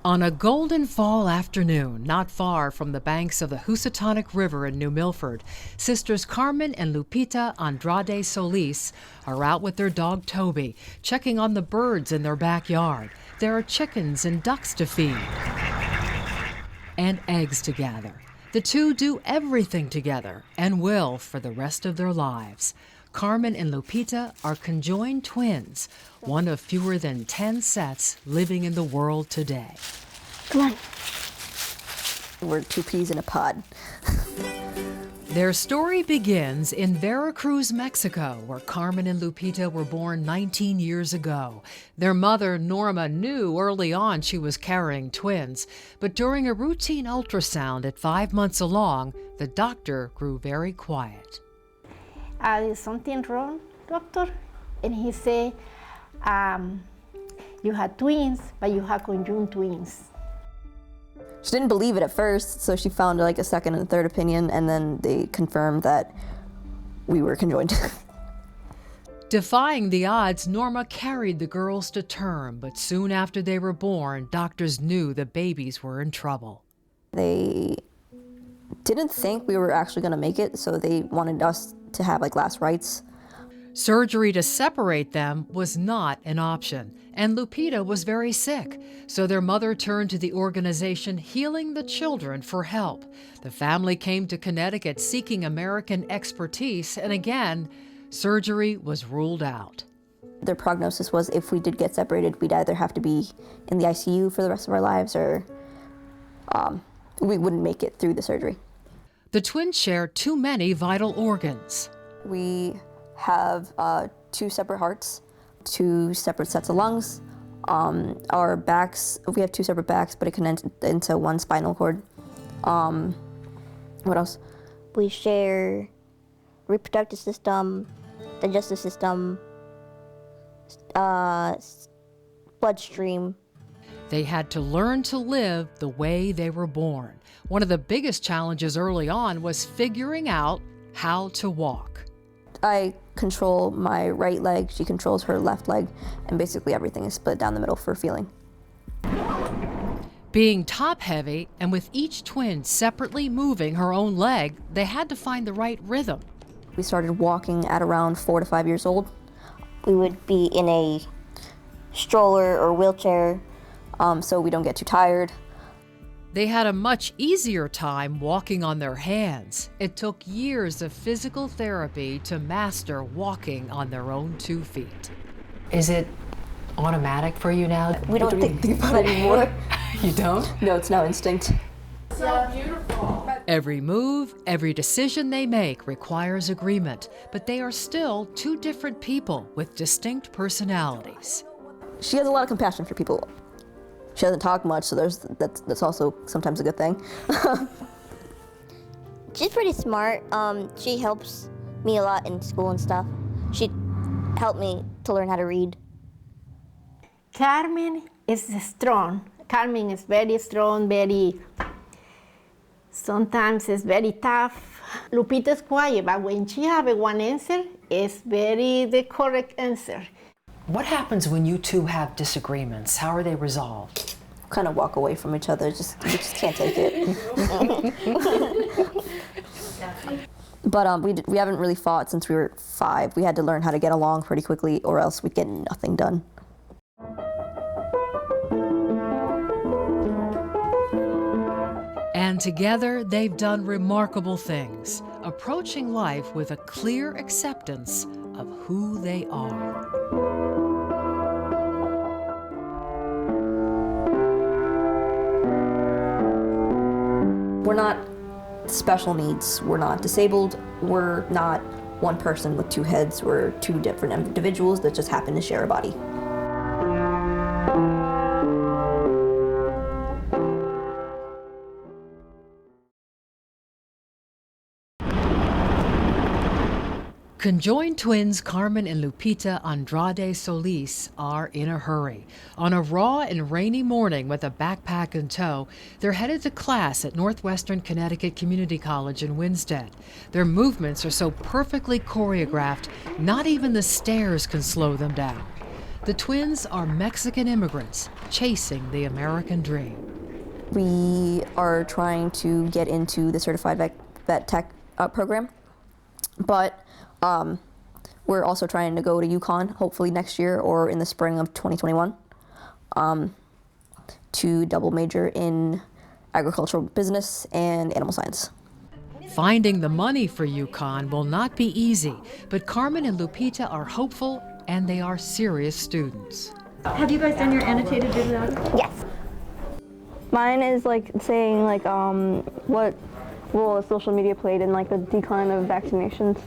On a golden fall afternoon, not far from the banks of the Housatonic River in New Milford, sisters Carmen and Lupita Andrade Solis are out with their dog Toby, checking on the birds in their backyard. There are chickens and ducks to feed, and eggs to gather. The two do everything together and will for the rest of their lives. Carmen and Lupita are conjoined twins, one of fewer than 10 sets living in the world today. Come on. We're two peas in a pod. Their story begins in Veracruz, Mexico, where Carmen and Lupita were born 19 years ago. Their mother, Norma, knew early on she was carrying twins, but during a routine ultrasound at 5 months along, the doctor grew very quiet. Is something wrong, doctor? And he said, you had twins, but you had conjoined twins. She didn't believe it at first, so she found like a second and third opinion, and then they confirmed that we were conjoined. Defying the odds, Norma carried the girls to term, but soon after they were born, doctors knew the babies were in trouble. They didn't think we were actually going to make it, so they wanted us to have like last rites. Surgery to separate them was not an option, and Lupita was very sick, so their mother turned to the organization Healing the Children for help. The family came to Connecticut seeking American expertise, and again, surgery was ruled out. Their prognosis was if we did get separated, we'd either have to be in the ICU for the rest of our lives or we wouldn't make it through the surgery. The twins share too many vital organs. We have 2 separate hearts, 2 separate sets of lungs. Our backs, we have 2 separate backs, but it connects into one spinal cord. What else? We share reproductive system, digestive system, bloodstream. They had to learn to live the way they were born. One of the biggest challenges early on was figuring out how to walk. I control my right leg, she controls her left leg, and basically everything is split down the middle for feeling. Being top-heavy and with each twin separately moving her own leg, they had to find the right rhythm. We started walking at around 4 to 5 years old. We would be in a stroller or wheelchair, so we don't get too tired. They had a much easier time walking on their hands. It took years of physical therapy to master walking on their own 2 feet. Is it automatic for you now? We don't think about it anymore. You don't? No, it's now instinct. So beautiful. Every move, every decision they make requires agreement, but they are still 2 different people with distinct personalities. She has a lot of compassion for people. She doesn't talk much, so that's also sometimes a good thing. She's pretty smart. She helps me a lot in school and stuff. She helped me to learn how to read. Carmen is strong. Carmen is very strong, sometimes it's very tough. Lupita is quiet, but when she have one answer, it's very the correct answer. What happens when you two have disagreements? How are they resolved? Kind of walk away from each other, we just can't take it. But we haven't really fought since we were 5. We had to learn how to get along pretty quickly or else we'd get nothing done. And together, they've done remarkable things, approaching life with a clear acceptance of who they are. We're not special needs. We're not disabled. We're not one person with 2 heads. We're 2 different individuals that just happen to share a body. Conjoined twins Carmen and Lupita Andrade Solis are in a hurry. On a raw and rainy morning with a backpack in tow, they're headed to class at Northwestern Connecticut Community College in Winstead. Their movements are so perfectly choreographed, not even the stairs can slow them down. The twins are Mexican immigrants. chasing the American dream. We are trying to get into the Certified Vet Tech program, but we're also trying to go to UConn, hopefully next year or in the spring of 2021, to double major in agricultural business and animal science. Finding the money for UConn will not be easy, but Carmen and Lupita are hopeful, and they are serious students. Have you guys done your annotated bibliography? Yes. Mine is like saying like what role social media played in like the decline of vaccinations.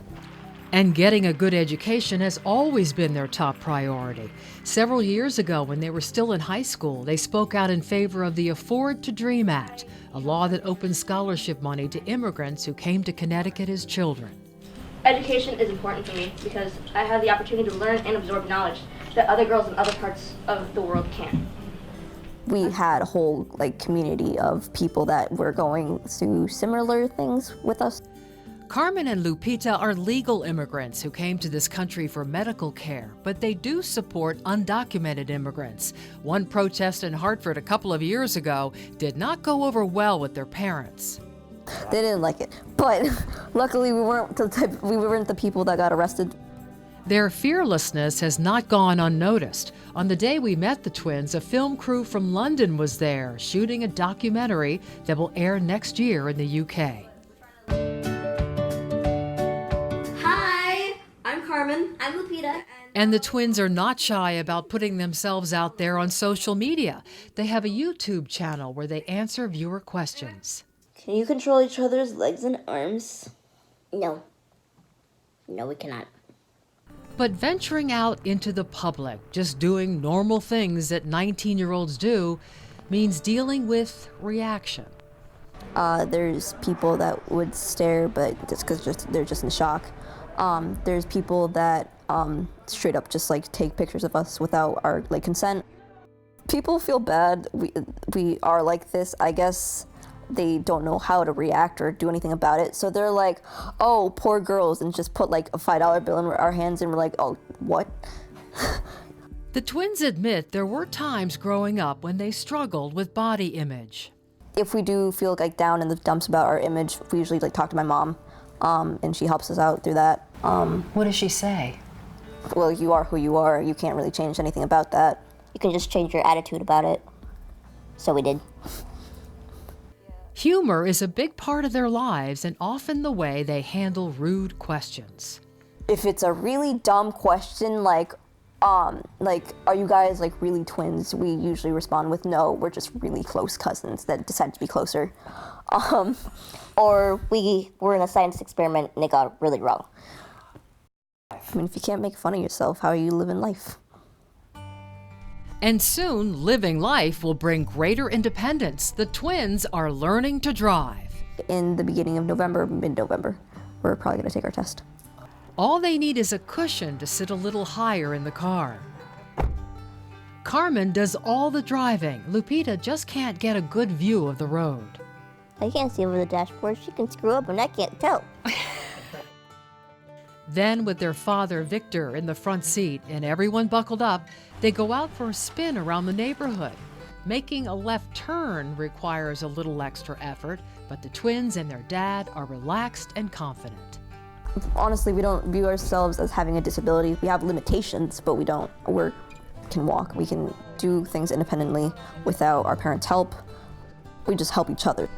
And getting a good education has always been their top priority. Several years ago, when they were still in high school, they spoke out in favor of the Afford to Dream Act, a law that opened scholarship money to immigrants who came to Connecticut as children. Education is important for me because I have the opportunity to learn and absorb knowledge that other girls in other parts of the world can't. We had a whole community of people that were going through similar things with us. Carmen and Lupita are legal immigrants who came to this country for medical care, but they do support undocumented immigrants. One protest in Hartford a couple of years ago did not go over well with their parents. They didn't like it, but luckily we weren't the people that got arrested. Their fearlessness has not gone unnoticed. On the day we met the twins, a film crew from London was there, shooting a documentary that will air next year in the UK. Hi, I'm Carmen. I'm Lupita. And the twins are not shy about putting themselves out there on social media. They have a YouTube channel where they answer viewer questions. Can you control each other's legs and arms? No. No, we cannot. But venturing out into the public, just doing normal things that 19-year-olds do, means dealing with reaction. There's people that would stare, but it's because they're just in shock. There's people that straight up just take pictures of us without our consent. People feel bad. We are like this. I guess they don't know how to react or do anything about it. So they're like, oh, poor girls, and just put a $5 bill in our hands, and we're like, oh, what? The twins admit there were times growing up when they struggled with body image. If we do feel down in the dumps about our image, we usually talk to my mom, and she helps us out through that. What does she say? Well, you are who you are. You can't really change anything about that. You can just change your attitude about it. So we did. Humor is a big part of their lives and often the way they handle rude questions. If it's a really dumb question, are you guys really twins? We usually respond with no, we're just really close cousins that decided to be closer. Or we were in a science experiment and it got really wrong. I mean, if you can't make fun of yourself, how are you living life? And soon, living life will bring greater independence. The twins are learning to drive. In the beginning of November, mid-November, we're probably going to take our test. All they need is a cushion to sit a little higher in the car. Carmen does all the driving. Lupita just can't get a good view of the road. I can't see over the dashboard. She can screw up and I can't tell. Then, with their father, Victor, in the front seat and everyone buckled up, they go out for a spin around the neighborhood. Making a left turn requires a little extra effort, but the twins and their dad are relaxed and confident. Honestly, we don't view ourselves as having a disability. We have limitations, but we can walk. We can do things independently without our parents' help. We just help each other.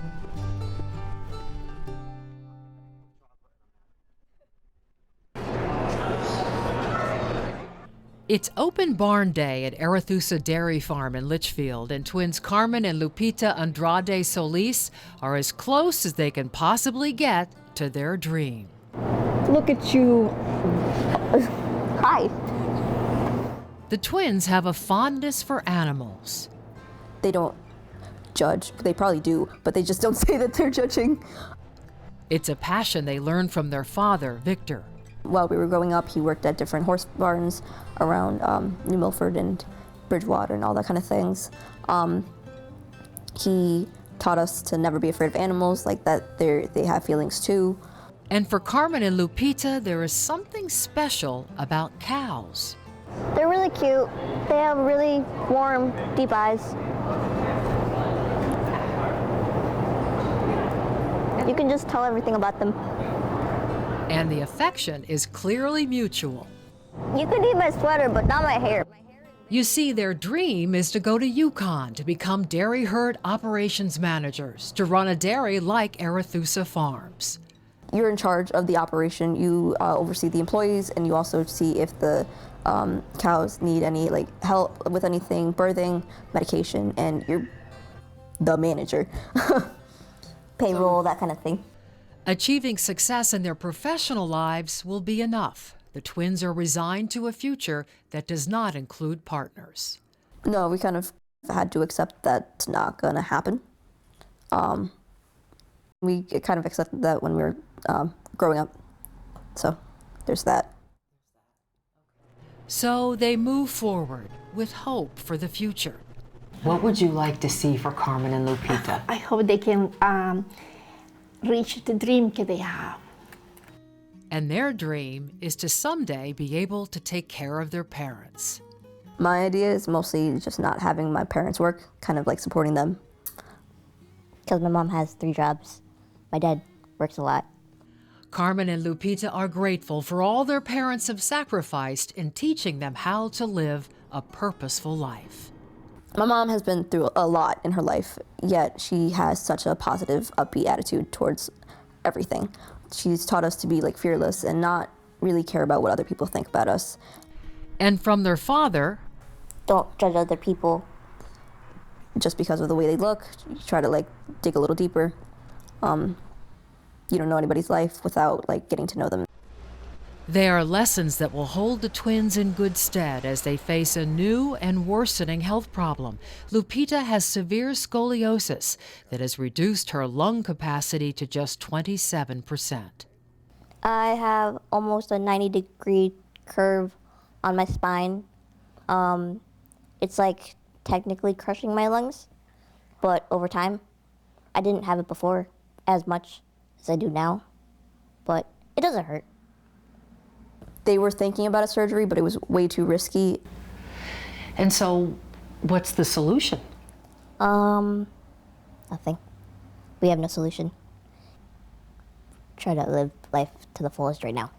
It's open barn day at Arethusa Dairy Farm in Litchfield, and twins Carmen and Lupita Andrade Solis are as close as they can possibly get to their dream. Look at you. Hi. The twins have a fondness for animals. They don't judge. They probably do, but they just don't say that they're judging. It's a passion they learned from their father, Victor. While we were growing up, he worked at different horse barns around New Milford and Bridgewater and all that kind of things. He taught us to never be afraid of animals, that they have feelings too. And for Carmen and Lupita, there is something special about cows. They're really cute. They have really warm, deep eyes. You can just tell everything about them. And the affection is clearly mutual. You could eat my sweater, but not my hair. You see, their dream is to go to Yukon to become dairy herd operations managers, to run a dairy like Arethusa Farms. You're in charge of the operation. You oversee the employees, and you also see if the cows need any help with anything, birthing, medication, and you're the manager. Payroll, that kind of thing. Achieving success in their professional lives will be enough. The twins are resigned to a future that does not include partners. No, we kind of had to accept that's not going to happen. We kind of accepted that when we were growing up. So there's that. So they move forward with hope for the future. What would you like to see for Carmen and Lupita? I hope they can reach the dream that they have. And their dream is to someday be able to take care of their parents. My idea is mostly just not having my parents work, kind of like supporting them. Because my mom has 3 jobs. My dad works a lot. Carmen and Lupita are grateful for all their parents have sacrificed in teaching them how to live a purposeful life. My mom has been through a lot in her life, yet she has such a positive, upbeat attitude towards everything. She's taught us to be fearless and not really care about what other people think about us. And from their father, Don't judge other people. Just because of the way they look, you try to dig a little deeper. You don't know anybody's life without getting to know them. they are lessons that will hold the twins in good stead as they face a new and worsening health problem. Lupita has severe scoliosis that has reduced her lung capacity to just 27%. I have almost a 90-degree curve on my spine. It's technically crushing my lungs, but over time, I didn't have it before as much as I do now, but it doesn't hurt. They were thinking about a surgery, but it was way too risky. And so, what's the solution? Nothing. We have no solution. Try to live life to the fullest right now.